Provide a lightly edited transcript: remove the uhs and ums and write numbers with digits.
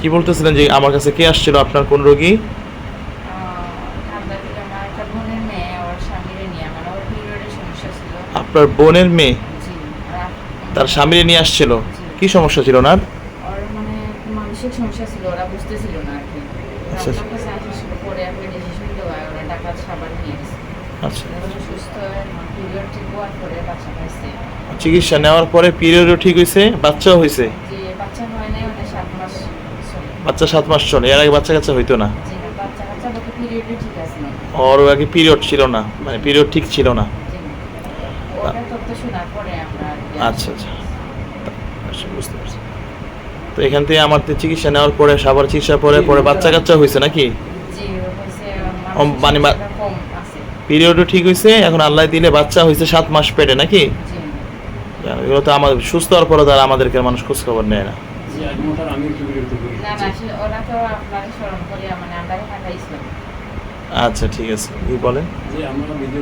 কি বলতেছিলেন যে আমার কাছে কে আসছিল, আপনার কোন রোগী? ঠান্ডা থেকে আমার একটা বোনের মেয়ে ওর স্বামীরে নিয়ে মানে ওর পিরিয়ডের সমস্যা ছিল। আপনার বোনের মেয়ে জি। তার স্বামীরে নিয়ে আসছিল? জি। কি সমস্যা ছিল ওনার? ওর মানে মানসিক সমস্যা ছিল, ওরা বুঝতেছিল না আর কি। আচ্ছা। আপনার কাছে আসছিল পরে আপনি ডিসিশন দেওয়া ওরা টাকা সাবান নিয়ে গেছে। আচ্ছা, সুস্থ হয়ে পিরিয়ড ঠিক হওয়ার পরে বাচ্চা পাইছে। চিকিৎসা নেওয়ার পরে পিরিয়ডও ঠিক হয়েছে, বাচ্চাও হয়েছে? যে বাচ্চা হয় নাই মানে 7 মাস চলে। বাচ্চা 7 মাস চলে, এর আগে বাচ্চা কাচ্চা হইতো না? জি না, বাচ্চা কাচ্চা বলতে পিরিয়ডে ঠিক আছে না। ওর আগে পিরিয়ড ছিল না, মানে পিরিয়ড ঠিক ছিল না? জি না। ওটা তথ্য শোনার পরে আমরা আর কি আচ্ছা আচ্ছা, আচ্ছা, বুঝতে পারছি। তো এখান থেকে আমার তো চিকিৎসা নেওয়ার পরে সাবার চিকিৎসা পরে পরে বাচ্চা কাচ্চা হয়েছে নাকি? জি হয়েছে। মানে মানসিক কম আছে। পিরিয়ডও ঠিক হয়েছে, এখন আল্লাহ দিলে বাচ্চা হয়েছে 7 মাস পেটে নাকি? জি এগুলো তো আমাদের সুস্থ হওয়ার পরে তারা আমাদেরকে মানুষ খোঁজ খবর নেয় না। জি, আজমতার আমি একটু বিরক্ত করি। না না আসলে ওরা তো আপনাকে স্মরণ করিয়া মানে আমরা পাঠাইছিলাম। আচ্ছা ঠিক আছে, কি বলেন? যে আমরা ভিডিও